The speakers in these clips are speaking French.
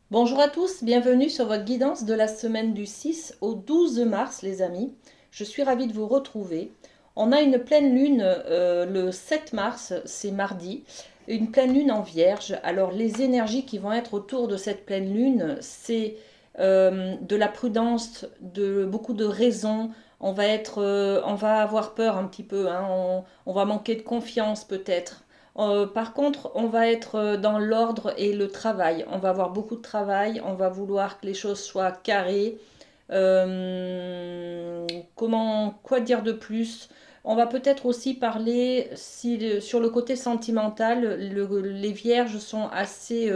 Bonjour à tous, bienvenue sur votre guidance de la semaine du 6 au 12 mars les amis. Je suis ravie de vous retrouver. On a une pleine lune le 7 mars, c'est mardi, une pleine lune en Vierge. Alors les énergies qui vont être autour de cette pleine lune, c'est de la prudence, de beaucoup de raison. On va avoir peur un petit peu, hein. On va manquer de confiance peut-être. Par contre, on va être dans l'ordre et le travail. On va avoir beaucoup de travail, on va vouloir que les choses soient carrées. Quoi dire de plus? On va peut-être aussi parler sur le côté sentimental. Les vierges sont assez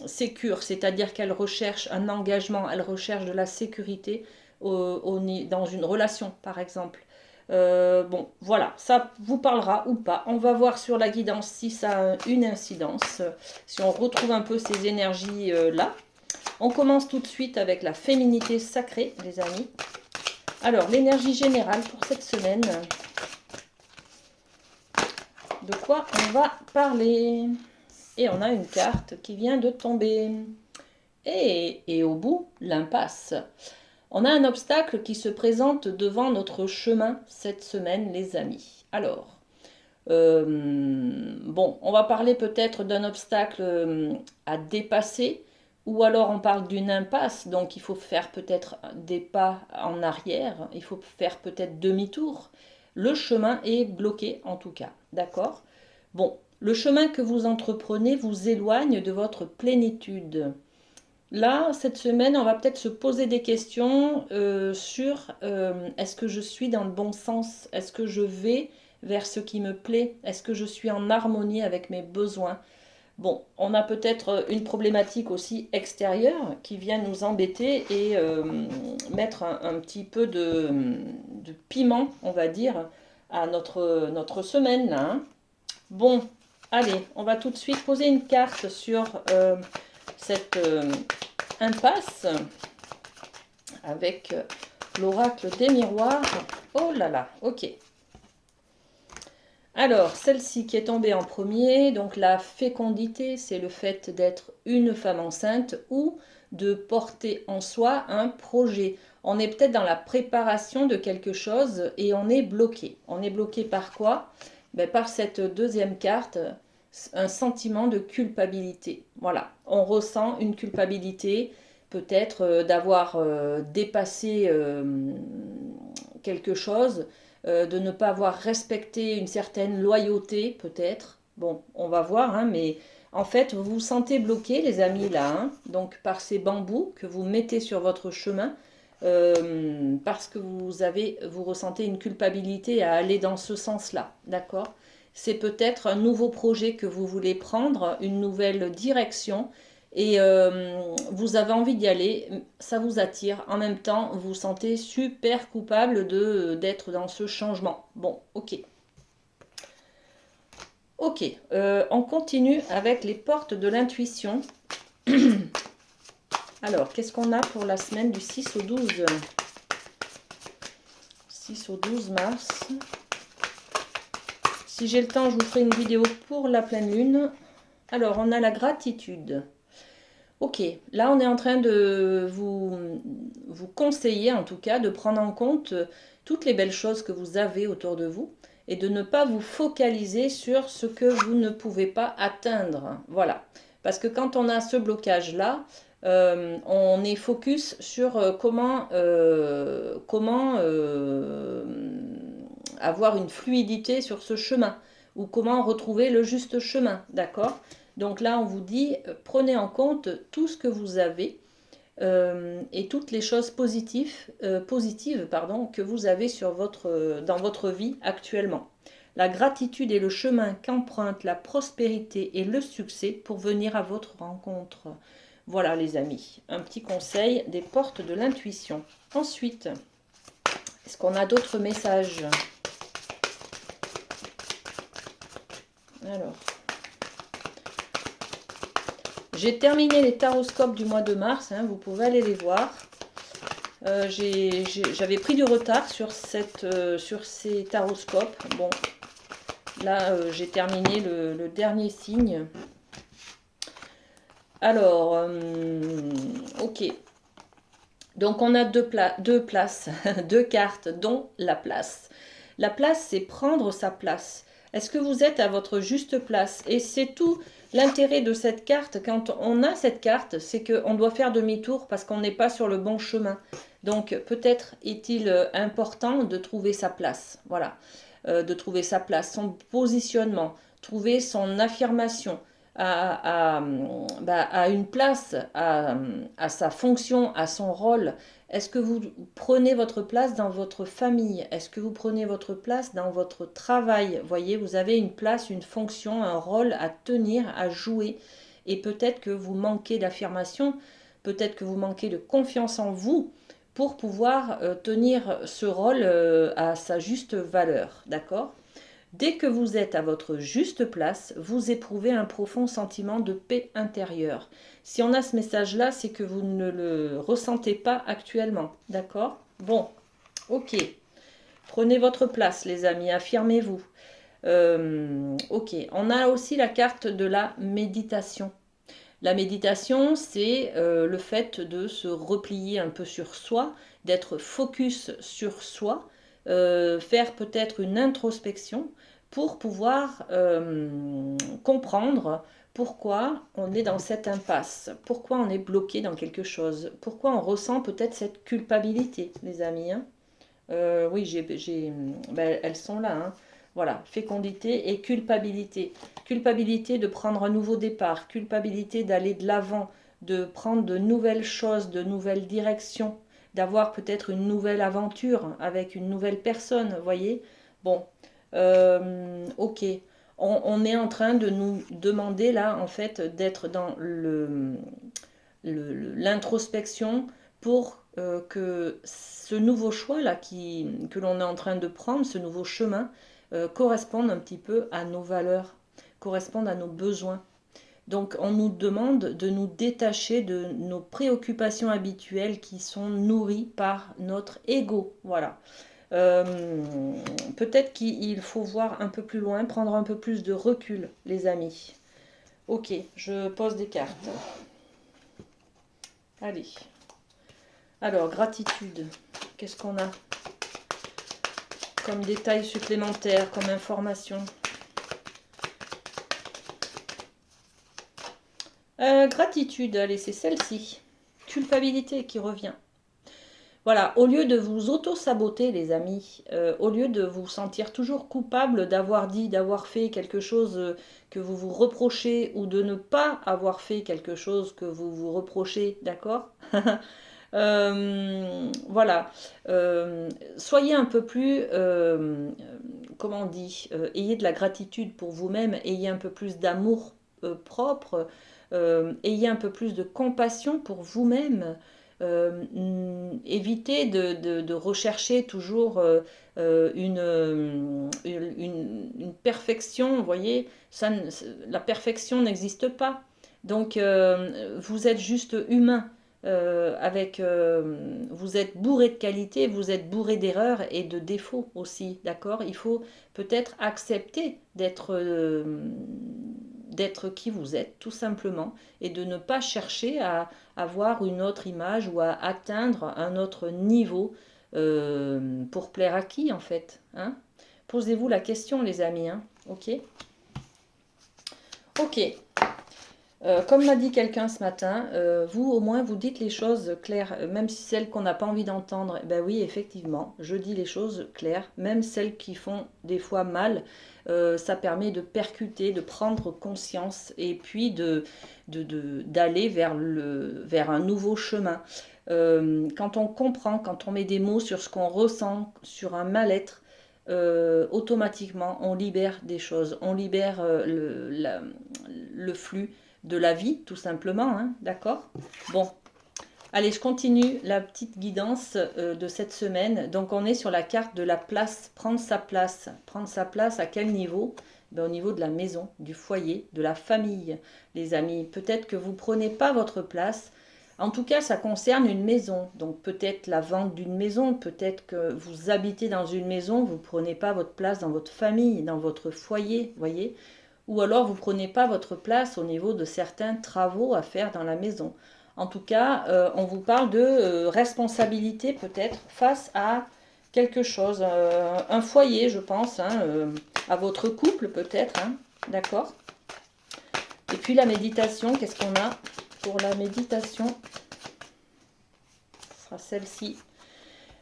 sécures, c'est-à-dire qu'elles recherchent un engagement, elles recherchent de la sécurité dans une relation, par exemple. Bon, voilà, ça vous parlera ou pas. On va voir sur la guidance si ça a une incidence, si on retrouve un peu ces énergies-là. On commence tout de suite avec la féminité sacrée, les amis. Alors, l'énergie générale pour cette semaine. De quoi on va parler? Et on a une carte qui vient de tomber. Et au bout, l'impasse. On a un obstacle qui se présente devant notre chemin cette semaine, les amis. Alors, bon, on va parler peut-être d'un obstacle à dépasser, ou alors on parle d'une impasse, donc il faut faire peut-être des pas en arrière, il faut faire peut-être demi-tour. Le chemin est bloqué en tout cas, d'accord? Bon, le chemin que vous entreprenez vous éloigne de votre plénitude. Là, cette semaine, on va peut-être se poser des questions sur est-ce que je suis dans le bon sens? Est-ce que je vais vers ce qui me plaît? Est-ce que je suis en harmonie avec mes besoins? Bon, on a peut-être une problématique aussi extérieure qui vient nous embêter et mettre un petit peu de piment, on va dire, à notre semaine là, hein. Bon, allez, on va tout de suite poser une carte sur cette impasse avec l'oracle des miroirs. Oh là là, ok. Alors, celle-ci qui est tombée en premier, donc la fécondité, c'est le fait d'être une femme enceinte ou de porter en soi un projet. On est peut-être dans la préparation de quelque chose et on est bloqué. On est bloqué par quoi? Ben, par cette deuxième carte, un sentiment de culpabilité. Voilà, on ressent une culpabilité, peut-être d'avoir dépassé quelque chose, de ne pas avoir respecté une certaine loyauté, peut-être. Bon, on va voir, hein, mais en fait, vous vous sentez bloqué, les amis, là, hein, donc par ces bambous que vous mettez sur votre chemin, parce que vous ressentez une culpabilité à aller dans ce sens-là, d'accord? C'est peut-être un nouveau projet que vous voulez prendre, une nouvelle direction, et vous avez envie d'y aller, ça vous attire. En même temps, vous vous sentez super coupable d'être dans ce changement. Bon, ok. Ok, on continue avec les portes de l'intuition. Alors, qu'est-ce qu'on a pour la semaine du 6 au 12? 6 au 12 mars. Si j'ai le temps, je vous ferai une vidéo pour la pleine lune. Alors, on a la gratitude. Ok, là on est en train de vous conseiller en tout cas de prendre en compte toutes les belles choses que vous avez autour de vous et de ne pas vous focaliser sur ce que vous ne pouvez pas atteindre. Voilà, parce que quand on a ce blocage-là, on est focus sur comment avoir une fluidité sur ce chemin ou comment retrouver le juste chemin, d'accord? Donc là, on vous dit, prenez en compte tout ce que vous avez et toutes les choses positives que vous avez dans votre vie actuellement. La gratitude est le chemin qu'emprunte la prospérité et le succès pour venir à votre rencontre. Voilà les amis, un petit conseil des portes de l'intuition. Ensuite, est-ce qu'on a d'autres messages? Alors, j'ai terminé les taroscopes du mois de mars, hein, vous pouvez aller les voir. J'avais pris du retard sur ces taroscopes. Bon, là, j'ai terminé le dernier signe. Alors, ok. Donc on a deux places, deux cartes, dont la place. La place, c'est prendre sa place. Est-ce que vous êtes à votre juste place? Et c'est tout l'intérêt de cette carte. Quand on a cette carte, c'est qu'on doit faire demi-tour parce qu'on n'est pas sur le bon chemin. Donc peut-être est-il important de trouver sa place. Voilà. De trouver sa place, son positionnement, trouver son affirmation à une place, à sa fonction, à son rôle. Est-ce que vous prenez votre place dans votre famille? Est-ce que vous prenez votre place dans votre travail? Voyez, vous avez une place, une fonction, un rôle à tenir, à jouer. Et peut-être que vous manquez d'affirmation, peut-être que vous manquez de confiance en vous pour pouvoir tenir ce rôle à sa juste valeur. D'accord? Dès que vous êtes à votre juste place, vous éprouvez un profond sentiment de paix intérieure. Si on a ce message-là, c'est que vous ne le ressentez pas actuellement. D'accord? Bon, ok. Prenez votre place, les amis, affirmez-vous. Ok, on a aussi la carte de la méditation. La méditation, c'est le fait de se replier un peu sur soi, d'être focus sur soi, faire peut-être une introspection pour pouvoir comprendre pourquoi on est dans cette impasse, pourquoi on est bloqué dans quelque chose, pourquoi on ressent peut-être cette culpabilité, les amis. Hein. Oui, ben, elles sont là. Hein. Voilà, fécondité et culpabilité. Culpabilité de prendre un nouveau départ, culpabilité d'aller de l'avant, de prendre de nouvelles choses, de nouvelles directions, d'avoir peut-être une nouvelle aventure avec une nouvelle personne, voyez. Bon, ok. On est en train de nous demander là, en fait, d'être dans l'introspection pour que ce nouveau choix-là que l'on est en train de prendre, ce nouveau chemin, corresponde un petit peu à nos valeurs, corresponde à nos besoins. Donc on nous demande de nous détacher de nos préoccupations habituelles qui sont nourries par notre ego. Voilà. Peut-être qu'il faut voir un peu plus loin, prendre un peu plus de recul, les amis. Ok, je pose des cartes. Allez. Alors, gratitude. Qu'est-ce qu'on a comme détails supplémentaires, comme information? Gratitude, allez, c'est celle-ci. Culpabilité qui revient. Voilà, au lieu de vous auto-saboter, les amis, au lieu de vous sentir toujours coupable d'avoir dit, d'avoir fait quelque chose que vous vous reprochez, ou de ne pas avoir fait quelque chose que vous vous reprochez, d'accord? Voilà. Soyez un peu plus, comment on dit, ayez de la gratitude pour vous-même, ayez un peu plus d'amour propre, ayez un peu plus de compassion pour vous-même. Évitez de rechercher toujours une perfection, vous voyez, la perfection n'existe pas. Donc vous êtes juste humain. Vous êtes bourré de qualités, vous êtes bourré d'erreurs et de défauts aussi, d'accord? Il faut peut-être accepter d'être qui vous êtes, tout simplement, et de ne pas chercher à avoir une autre image ou à atteindre un autre niveau pour plaire à qui, en fait, hein? Posez-vous la question, les amis, hein? Ok? Ok. Comme m'a dit quelqu'un ce matin, vous au moins vous dites les choses claires, même si celles qu'on n'a pas envie d'entendre. Ben oui, effectivement, je dis les choses claires, même celles qui font des fois mal. Ça permet de percuter, de prendre conscience et puis d'aller vers un nouveau chemin. Quand on comprend, quand on met des mots sur ce qu'on ressent, sur un mal-être, automatiquement on libère des choses, on libère le flux de la vie, tout simplement, hein, d'accord? Bon, allez, je continue la petite guidance de cette semaine. Donc, on est sur la carte de la place, prendre sa place. Prendre sa place à quel niveau? Ben, au niveau de la maison, du foyer, de la famille, les amis. Peut-être que vous ne prenez pas votre place. En tout cas, ça concerne une maison. Donc, peut-être la vente d'une maison, peut-être que vous habitez dans une maison, vous ne prenez pas votre place dans votre famille, dans votre foyer, voyez? ou alors vous ne prenez pas votre place au niveau de certains travaux à faire dans la maison. En tout cas, on vous parle de responsabilité peut-être face à quelque chose, un foyer, je pense, hein, à votre couple peut-être, hein, d'accord? Et puis la méditation, qu'est-ce qu'on a pour la méditation? Ce sera celle-ci.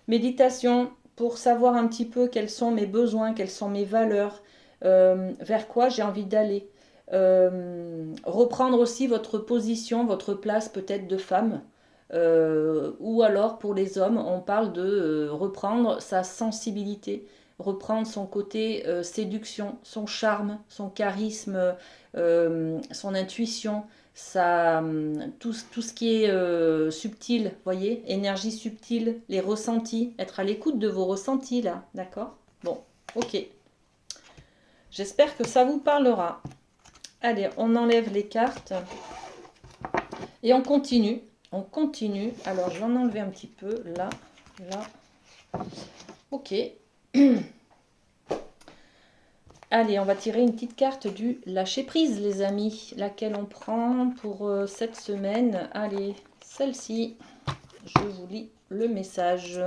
Méditation pour savoir un petit peu quels sont mes besoins, quelles sont mes valeurs, vers quoi j'ai envie d'aller. Reprendre aussi votre position, votre place peut-être de femme. Ou alors pour les hommes, on parle de reprendre sa sensibilité, reprendre son côté séduction, son charme, son charisme, son intuition, tout ce qui est subtil, voyez, énergie subtile, les ressentis, être à l'écoute de vos ressentis là, d'accord? Bon, ok. J'espère que ça vous parlera. Allez, on enlève les cartes et on continue. On continue. Alors, je vais en enlever un petit peu là, là. Ok. Allez, on va tirer une petite carte du lâcher prise, les amis. Laquelle on prend pour cette semaine? Allez, celle-ci. Je vous lis le message.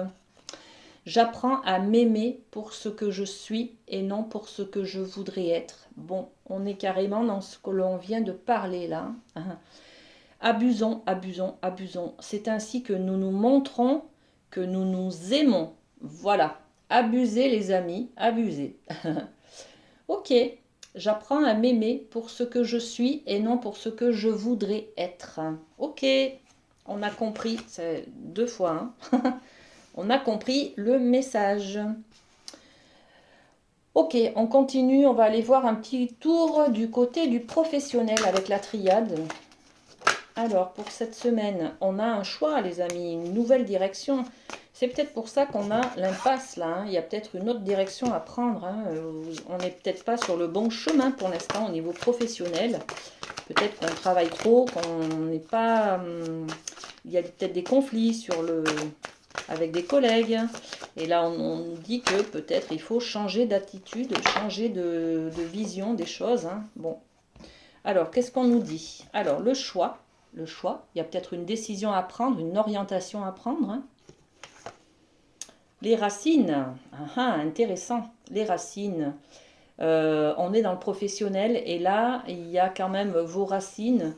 J'apprends à m'aimer pour ce que je suis et non pour ce que je voudrais être. Bon, on est carrément dans ce que l'on vient de parler là. Abusons, abusons, abusons. C'est ainsi que nous nous montrons que nous nous aimons. Voilà. Abusez les amis, abusez. Ok, j'apprends à m'aimer pour ce que je suis et non pour ce que je voudrais être. Ok, on a compris, c'est 2 fois. Hein. On a compris le message. Ok, on continue, on va aller voir un petit tour du côté du professionnel avec la triade. Alors, pour cette semaine, on a un choix, les amis, une nouvelle direction. C'est peut-être pour ça qu'on a l'impasse, là. Hein. Il y a peut-être une autre direction à prendre. Hein. On n'est peut-être pas sur le bon chemin pour l'instant au niveau professionnel. Peut-être qu'on travaille trop, qu'on n'est pas... il y a peut-être des conflits avec des collègues. Et là, on dit que peut-être il faut changer d'attitude, changer de vision des choses. Hein. Bon. Alors, qu'est-ce qu'on nous dit? Alors, le choix, il y a peut-être une décision à prendre, une orientation à prendre. Hein. Les racines, intéressant, les racines. On est dans le professionnel et là, il y a quand même vos racines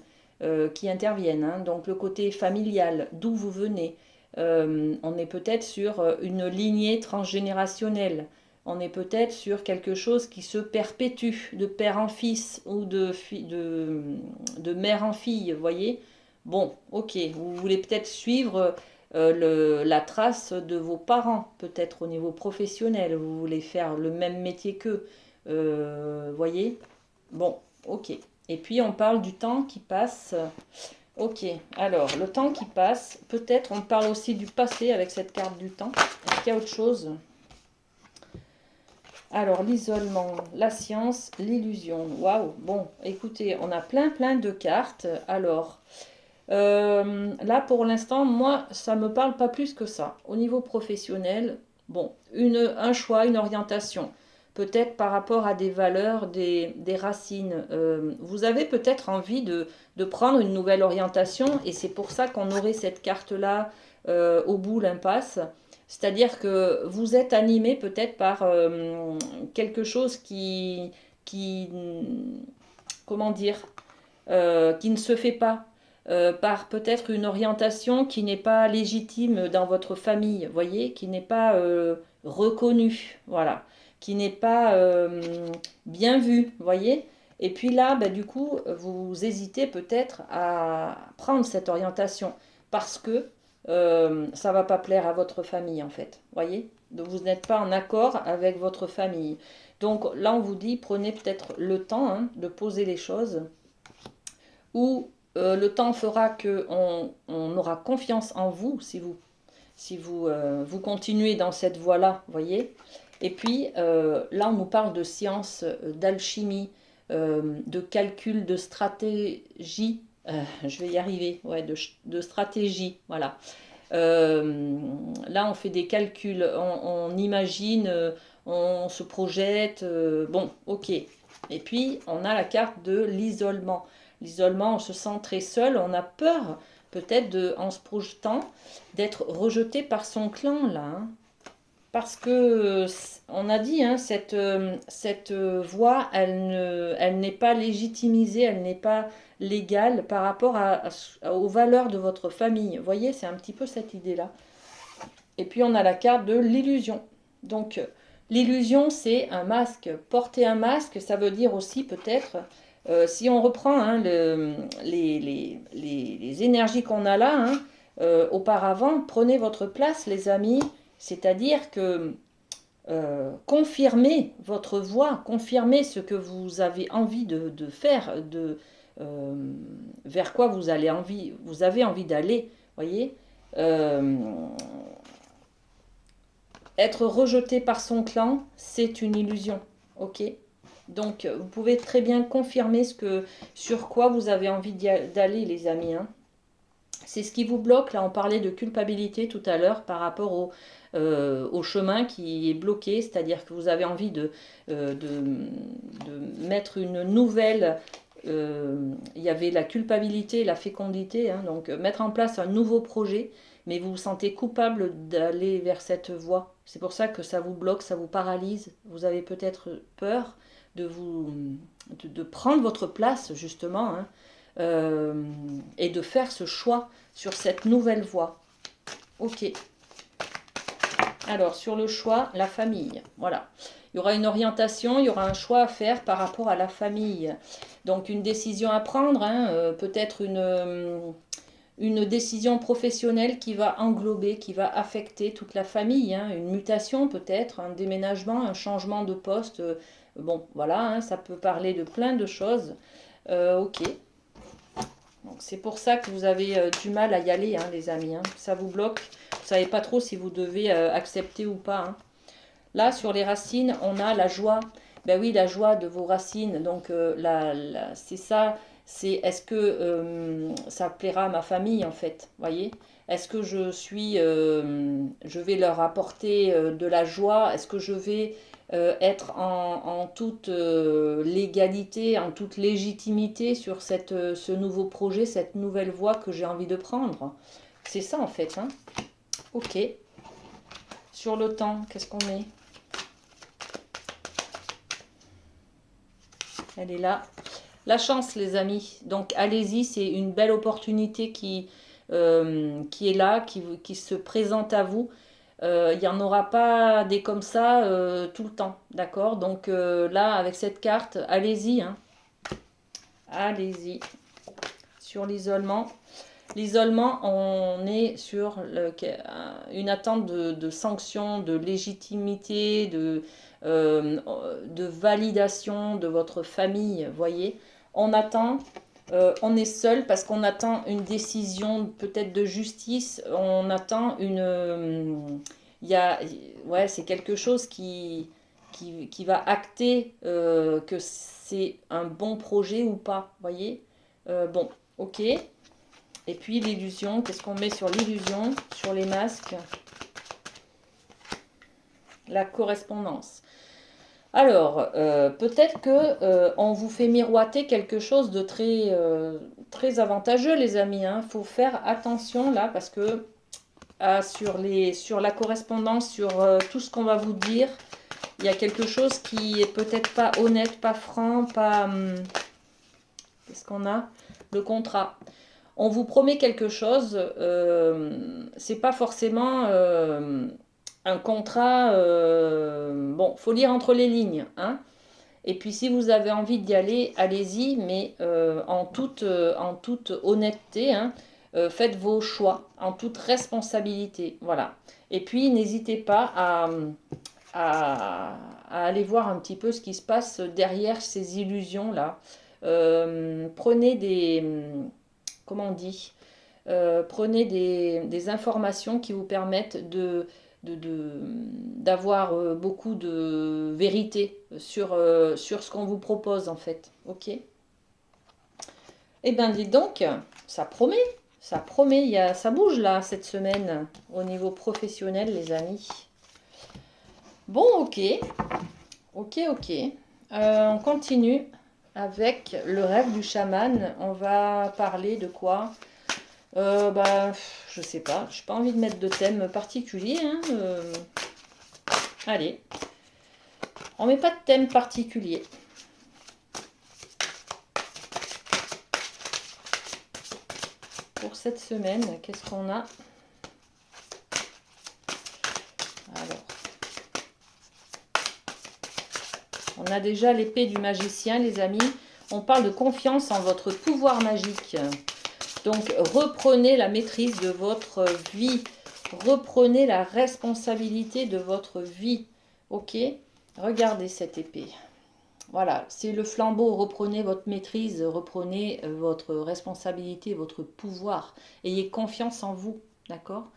qui interviennent. Hein. Donc, le côté familial, d'où vous venez. On est peut-être sur une lignée transgénérationnelle. On est peut-être sur quelque chose qui se perpétue de père en fils ou de mère en fille, vous voyez. Bon, ok, vous voulez peut-être suivre la trace de vos parents, peut-être au niveau professionnel. Vous voulez faire le même métier qu'eux, voyez. Bon, ok. Et puis on parle du temps qui passe. Ok, alors le temps qui passe, peut-être on parle aussi du passé avec cette carte du temps. Est-ce qu'il y a autre chose? Alors l'isolement, la science, l'illusion. Waouh, bon, écoutez, on a plein de cartes. Alors, là pour l'instant, moi, ça ne me parle pas plus que ça. Au niveau professionnel, bon, un choix, une orientation. Peut-être par rapport à des valeurs, des racines. Vous avez peut-être envie de prendre une nouvelle orientation et c'est pour ça qu'on aurait cette carte-là au bout, l'impasse. C'est-à-dire que vous êtes animé peut-être par quelque chose qui, comment dire, qui ne se fait pas. Par peut-être une orientation qui n'est pas légitime dans votre famille, voyez, qui n'est pas reconnue, voilà, qui n'est pas bien vue, voyez. Et puis là, bah, du coup, vous hésitez peut-être à prendre cette orientation parce que ça ne va pas plaire à votre famille, en fait, voyez. Donc vous n'êtes pas en accord avec votre famille. Donc là, on vous dit, prenez peut-être le temps hein, de poser les choses ou le temps fera qu'on aura confiance en vous si vous continuez dans cette voie-là, voyez. Et puis là, on nous parle de science, d'alchimie, de calcul, de stratégie. Je vais y arriver, ouais, de stratégie, voilà. Là, on fait des calculs, on imagine, on se projette. Bon, ok. Et puis, on a la carte de l'isolement. L'isolement, on se sent très seul, on a peur, peut-être, en se projetant, d'être rejeté par son clan, là. Hein. Parce que, on a dit, hein, cette voix, elle n'est pas légitimisée, elle n'est pas légale par rapport aux valeurs de votre famille. Vous voyez, c'est un petit peu cette idée-là. Et puis, on a la carte de l'illusion. Donc, l'illusion, c'est un masque. Porter un masque, ça veut dire aussi peut-être, si on reprend hein, les énergies qu'on a là, hein, auparavant, prenez votre place, les amis. C'est-à-dire que confirmez votre voix, confirmez ce que vous avez envie de faire, vers quoi vous avez envie d'aller, voyez. Euh, Être rejeté par son clan, c'est une illusion, ok. Donc, vous pouvez très bien confirmer sur quoi vous avez envie d'aller, les amis. Hein. C'est ce qui vous bloque. Là, on parlait de culpabilité tout à l'heure par rapport au chemin qui est bloqué, c'est-à-dire que vous avez envie de mettre une nouvelle... il y avait la culpabilité, la fécondité, hein, donc mettre en place un nouveau projet, mais vous vous sentez coupable d'aller vers cette voie. C'est pour ça que ça vous bloque, ça vous paralyse. Vous avez peut-être peur de prendre votre place, justement, hein, et de faire ce choix sur cette nouvelle voie. Ok. Alors, sur le choix, la famille. Voilà. Il y aura une orientation, il y aura un choix à faire par rapport à la famille. Donc, une décision à prendre, hein, peut-être une décision professionnelle qui va englober, qui va affecter toute la famille. Hein, une mutation peut-être, un déménagement, un changement de poste. Bon, voilà, hein, ça peut parler de plein de choses. Ok. Donc c'est pour ça que vous avez du mal à y aller, hein, les amis. Hein. Ça vous bloque. Vous ne savez pas trop si vous devez accepter ou pas. Hein. Là, sur les racines, on a la joie. Ben oui, la joie de vos racines. Donc c'est ça. C'est est-ce que ça plaira à ma famille, en fait. Voyez. Est-ce que je vais leur apporter de la joie? Est-ce que je vais être en toute légalité, en toute légitimité sur ce nouveau projet, cette nouvelle voie que j'ai envie de prendre? C'est ça en fait. Hein. Ok. Sur le temps, qu'est-ce qu'on met? Elle est là. La chance, les amis. Donc allez-y, c'est une belle opportunité qui est là, qui se présente à vous. Il n'y en aura pas des comme ça tout le temps, d'accord? Donc là, avec cette carte, allez-y, hein. Allez-y. Sur l'isolement. L'isolement, on est sur une attente de sanctions, de légitimité, de validation de votre famille, voyez. On attend, on est seul parce qu'on attend une décision peut-être de justice, on attend ouais, c'est quelque chose qui va acter que c'est un bon projet ou pas, voyez. Bon, ok. Et puis l'illusion, qu'est-ce qu'on met sur l'illusion, sur les masques? La correspondance. Alors, peut-être que on vous fait miroiter quelque chose de très avantageux, les amis. Hein. Faut faire attention là, parce que sur la correspondance, sur tout ce qu'on va vous dire, il y a quelque chose qui est peut-être pas honnête, pas franc, pas... qu'est-ce qu'on a? Le contrat. On vous promet quelque chose, c'est pas forcément un contrat. Bon, faut lire entre les lignes, hein. Et puis si vous avez envie d'y aller, allez-y, mais en toute honnêteté, hein, faites vos choix, en toute responsabilité, voilà. Et puis n'hésitez pas à aller voir un petit peu ce qui se passe derrière ces illusions là. Prenez comment on dit, prenez des informations qui vous permettent d'avoir beaucoup de vérité sur ce qu'on vous propose en fait. Ok. Eh bien, dites donc, ça promet, ça bouge là cette semaine au niveau professionnel, les amis. Bon, ok, ok, ok. On continue avec le rêve du chaman. On va parler de quoi? Je sais pas. Je n'ai pas envie de mettre de thème particulier, hein. Allez, on met pas de thème particulier. Pour cette semaine, qu'est-ce qu'on a? Alors, on a déjà l'épée du magicien, les amis. On parle de confiance en votre pouvoir magique. Donc, reprenez la maîtrise de votre vie. Reprenez la responsabilité de votre vie. Ok? Regardez cette épée. Voilà, c'est le flambeau. Reprenez votre maîtrise, reprenez votre responsabilité, votre pouvoir. Ayez confiance en vous, d'accord?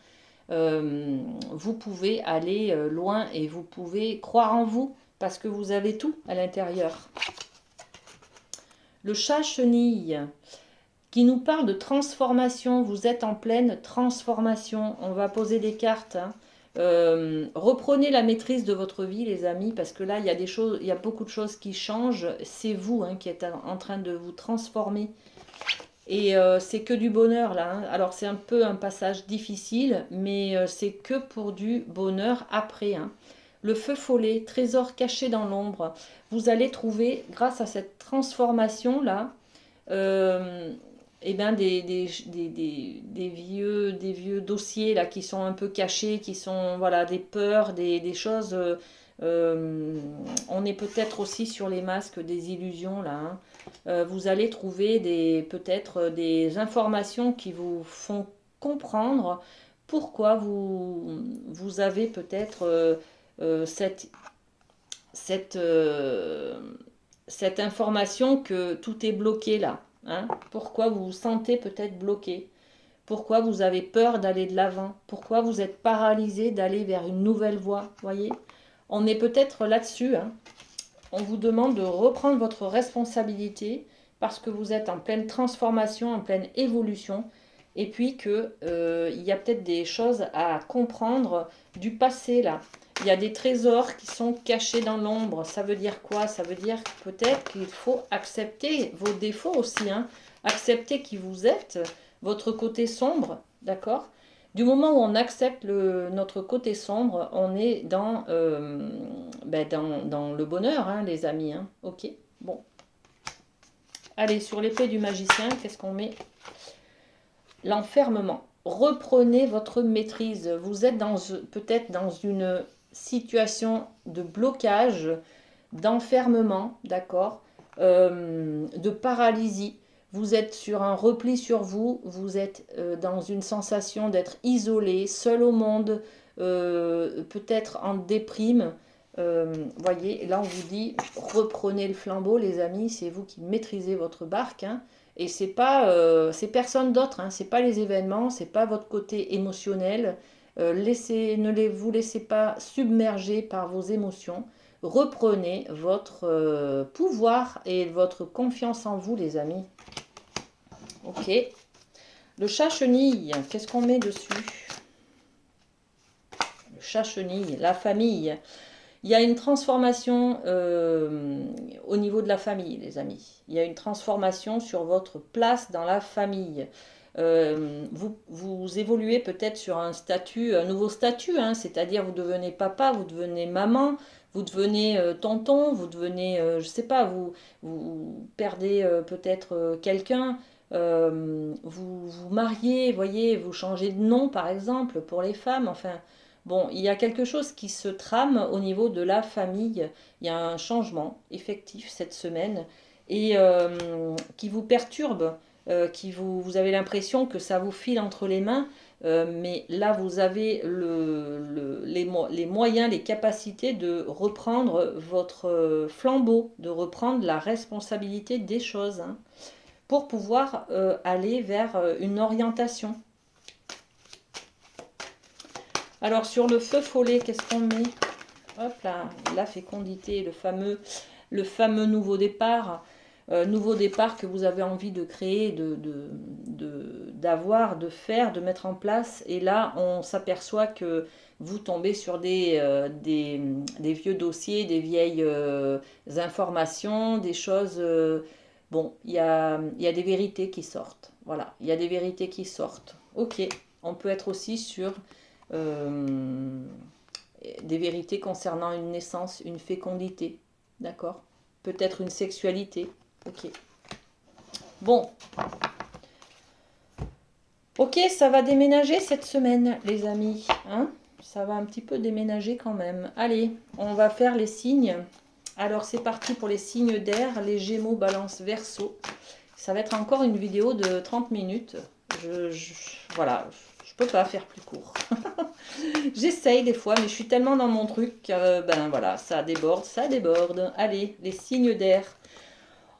Vous pouvez aller loin et vous pouvez croire en vous parce que vous avez tout à l'intérieur. Le chat chenille qui nous parle de transformation. Vous êtes en pleine transformation. On va poser des cartes, hein. Reprenez la maîtrise de votre vie, les amis, parce que là, il y a des choses, il y a beaucoup de choses qui changent. C'est vous, hein, qui êtes en train de vous transformer. Et c'est que du bonheur, là, hein. Alors, c'est un peu un passage difficile, mais c'est que pour du bonheur après, hein. Le feu follet, trésor caché dans l'ombre. Vous allez trouver, grâce à cette transformation-là, eh ben des vieux dossiers là, qui sont un peu cachés, qui sont voilà, des peurs, des choses. On est peut-être aussi sur les masques des illusions là, hein. Vous allez trouver peut-être des informations qui vous font comprendre pourquoi vous avez peut-être cette, cette information que tout est bloqué là, hein. Pourquoi vous vous sentez peut-être bloqué? Pourquoi vous avez peur d'aller de l'avant? Pourquoi vous êtes paralysé d'aller vers une nouvelle voie? Voyez, on est peut-être là-dessus, hein. On vous demande de reprendre votre responsabilité parce que vous êtes en pleine transformation, en pleine évolution. Et puis qu'il y a peut-être des choses à comprendre du passé là. Il y a des trésors qui sont cachés dans l'ombre. Ça veut dire quoi? Ça veut dire peut-être qu'il faut accepter vos défauts aussi, hein. Accepter qui vous êtes, votre côté sombre, d'accord? Du moment où on accepte notre côté sombre, on est dans le bonheur, hein, les amis, hein. Ok, bon. Allez, sur l'épée du magicien, qu'est-ce qu'on met? L'enfermement. Reprenez votre maîtrise. Vous êtes peut-être dans une situation de blocage, d'enfermement, d'accord, de paralysie. Vous êtes sur un repli sur vous, vous êtes dans une sensation d'être isolé, seul au monde, peut-être en déprime. Voyez, là on vous dit, reprenez le flambeau les amis, c'est vous qui maîtrisez votre barque, hein. Et c'est pas, c'est personne d'autre, hein. C'est pas les événements, c'est pas votre côté émotionnel. Vous laissez pas submerger par vos émotions. Reprenez votre pouvoir et votre confiance en vous, les amis. Ok. Le chat chenille, qu'est-ce qu'on met dessus? Le chat chenille, la famille. Il y a une transformation au niveau de la famille, les amis. Il y a une transformation sur votre place dans la famille. Vous évoluez peut-être sur un nouveau statut, hein, c'est-à-dire vous devenez papa, vous devenez maman, vous devenez tonton, vous devenez, je sais pas, vous perdez peut-être quelqu'un, vous mariez, voyez, vous changez de nom par exemple pour les femmes, enfin. Bon, il y a quelque chose qui se trame au niveau de la famille. Il y a un changement effectif cette semaine et qui vous perturbe, vous avez l'impression que ça vous file entre les mains, mais là vous avez les moyens, les capacités de reprendre votre flambeau, de reprendre la responsabilité des choses, hein, pour pouvoir aller vers une orientation. Alors sur le feu follet, qu'est-ce qu'on met? Hop là, la fécondité, le fameux nouveau départ que vous avez envie de créer, d'avoir, de faire, de mettre en place. Et là, on s'aperçoit que vous tombez sur des vieux dossiers, des vieilles informations, des choses... bon, il y a des vérités qui sortent. Voilà, il y a des vérités qui sortent. Ok, on peut être aussi sur des vérités concernant une naissance, une fécondité. D'accord? Peut-être une sexualité. Ok. Bon. Ok, ça va déménager cette semaine, les amis. Hein? Ça va un petit peu déménager quand même. Allez, on va faire les signes. Alors, c'est parti pour les signes d'air. Les Gémeaux, Balance, Verseau. Ça va être encore une vidéo de 30 minutes. Voilà, je peux pas faire plus court. J'essaye des fois, mais je suis tellement dans mon truc que, ben voilà, ça déborde, ça déborde. Allez, les signes d'air.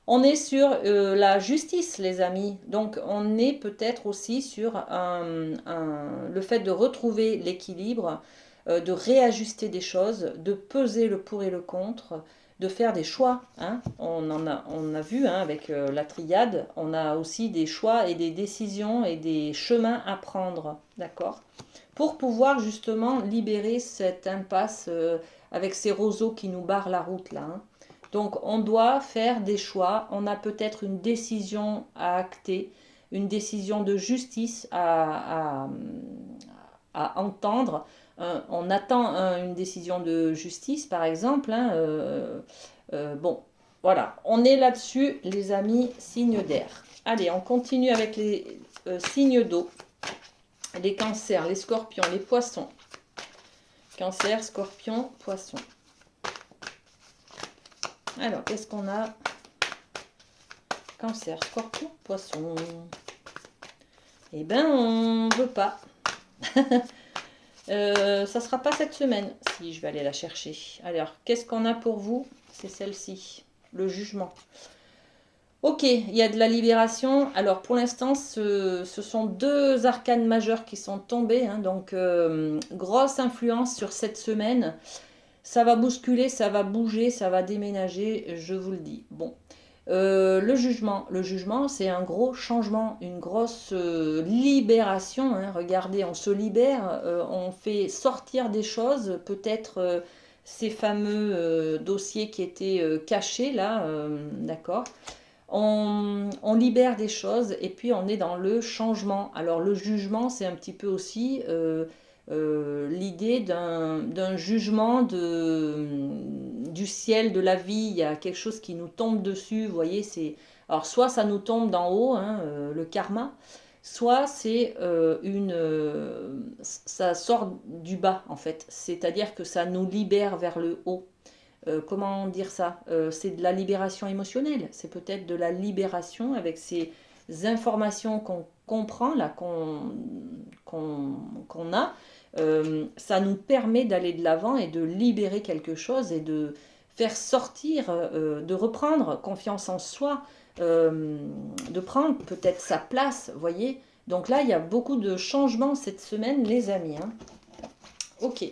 On est sur la justice, les amis. Donc, on est peut-être aussi sur le fait de retrouver l'équilibre, de réajuster des choses, de peser le pour et le contre, de faire des choix. Hein. On a vu hein, avec la triade, on a aussi des choix et des décisions et des chemins à prendre. D'accord? Pour pouvoir justement libérer cette impasse avec ces roseaux qui nous barrent la route là. Hein. Donc on doit faire des choix, on a peut-être une décision à acter, une décision de justice à entendre. On attend une décision de justice par exemple. Hein, bon, voilà, on est là-dessus les amis, signes d'air. Allez, on continue avec les signes d'eau. Les cancers, les scorpions, les poissons. Cancer, scorpion, poisson. Alors, qu'est-ce qu'on a? Cancer, scorpion, poisson. Eh ben, on ne veut pas. Ça sera pas cette semaine. Si, je vais aller la chercher. Alors, qu'est-ce qu'on a pour vous? C'est celle-ci. Le jugement. Ok, il y a de la libération. Alors, pour l'instant, ce sont deux arcanes majeures qui sont tombés. Hein, donc, grosse influence sur cette semaine. Ça va bousculer, ça va bouger, ça va déménager, je vous le dis. Bon, le jugement, c'est un gros changement, une grosse libération. Hein. Regardez, on se libère, on fait sortir des choses, peut-être ces fameux dossiers qui étaient cachés là, d'accord. On libère des choses et puis on est dans le changement. Alors le jugement, c'est un petit peu aussi l'idée d'un jugement du ciel, de la vie. Il y a quelque chose qui nous tombe dessus, vous voyez. Alors soit ça nous tombe d'en haut, hein, le karma, soit ça sort du bas en fait. C'est-à-dire que ça nous libère vers le haut. Comment dire ça? C'est de la libération émotionnelle. C'est peut-être de la libération avec ces informations qu'on comprend, là, qu'on a. Ça nous permet d'aller de l'avant et de libérer quelque chose et de faire sortir, de reprendre confiance en soi, de prendre peut-être sa place, vous voyez. Donc là, il y a beaucoup de changements cette semaine, les amis. Hein. Ok.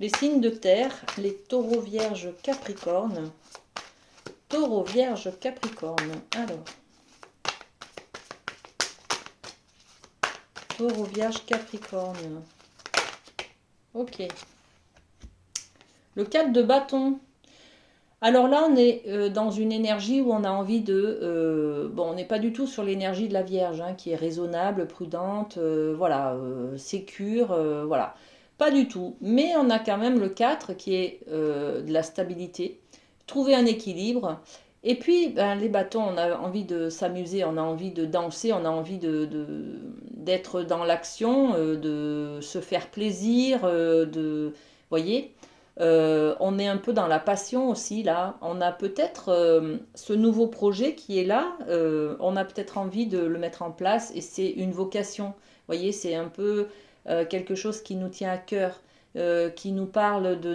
Les signes de terre, les taureaux, vierges, capricorne. Taureau, vierge, capricorne. Alors. Taureau, vierge, capricorne. Ok. Le 4 de bâton. Alors là, on est dans une énergie où on a envie de... bon, on n'est pas du tout sur l'énergie de la Vierge, hein, qui est raisonnable, prudente, voilà, sécure, voilà. Pas du tout. Mais on a quand même le 4 qui est de la stabilité, trouver un équilibre. Et puis, ben, les bâtons, on a envie de s'amuser, on a envie de danser, on a envie d'être dans l'action, de se faire plaisir, voyez, on est un peu dans la passion aussi là. On a peut-être ce nouveau projet qui est là. On a peut-être envie de le mettre en place et c'est une vocation. Vous voyez, c'est un peu quelque chose qui nous tient à cœur, qui nous parle de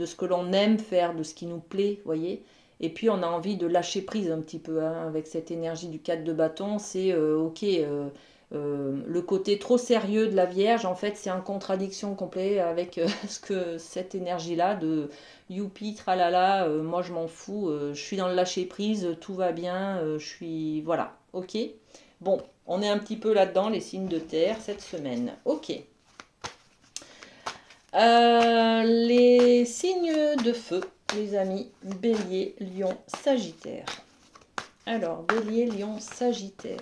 ce que l'on aime faire, de ce qui nous plaît. Voyez. Et puis on a envie de lâcher prise un petit peu hein, avec cette énergie du 4 de bâton. C'est ok. le côté trop sérieux de la Vierge, en fait, c'est en contradiction complète avec cette énergie-là de youpi, tralala, moi je m'en fous, je suis dans le lâcher-prise, tout va bien, je suis... Voilà, ok. Bon, on est un petit peu là-dedans, les signes de terre, cette semaine. Ok. Les signes de feu, les amis, Bélier, Lion, Sagittaire. Alors, Bélier, Lion, Sagittaire.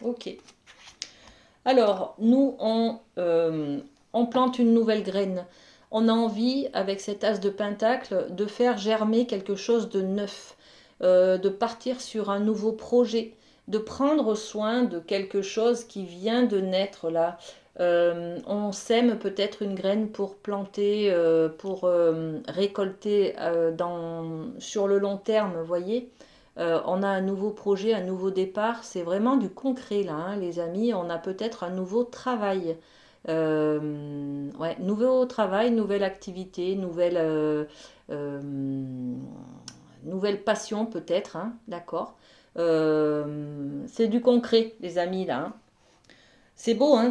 Ok. Alors, nous, on plante une nouvelle graine. On a envie, avec cet as de pentacle, de faire germer quelque chose de neuf, de partir sur un nouveau projet, de prendre soin de quelque chose qui vient de naître là. On sème peut-être une graine pour planter, pour récolter sur le long terme, vous voyez. On a un nouveau projet, un nouveau départ. C'est vraiment du concret là, hein, les amis. On a peut-être un nouveau travail. Ouais, nouveau travail, nouvelle activité, euh, nouvelle passion peut-être, hein, d'accord. C'est du concret, les amis, là, hein. C'est beau, hein,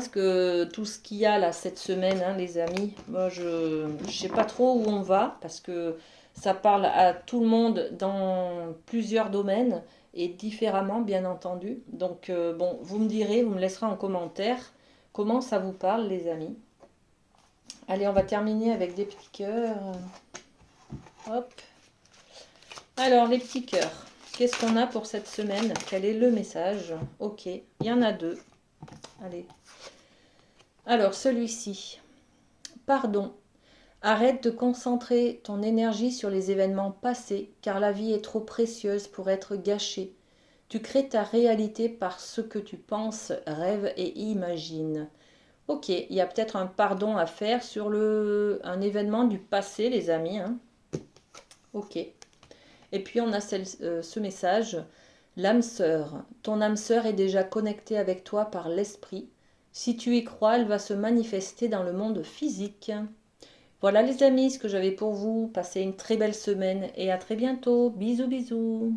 tout ce qu'il y a là cette semaine, hein, les amis. Moi, je ne sais pas trop où on va parce que ça parle à tout le monde dans plusieurs domaines et différemment, bien entendu. Donc, bon, vous me direz, vous me laisserez en commentaire comment ça vous parle, les amis. Allez, on va terminer avec des petits cœurs. Hop. Alors, les petits cœurs. Qu'est-ce qu'on a pour cette semaine? Quel est le message? Ok, il y en a deux. Allez. Alors, celui-ci. Pardon. Arrête de concentrer ton énergie sur les événements passés, car la vie est trop précieuse pour être gâchée. Tu crées ta réalité par ce que tu penses, rêves et imagines. Ok, il y a peut-être un pardon à faire sur un événement du passé, les amis, hein. Ok. Et puis on a ce message. L'âme sœur. Ton âme sœur est déjà connectée avec toi par l'esprit. Si tu y crois, elle va se manifester dans le monde physique. Voilà les amis, ce que j'avais pour vous. Passez une très belle semaine et à très bientôt. Bisous bisous.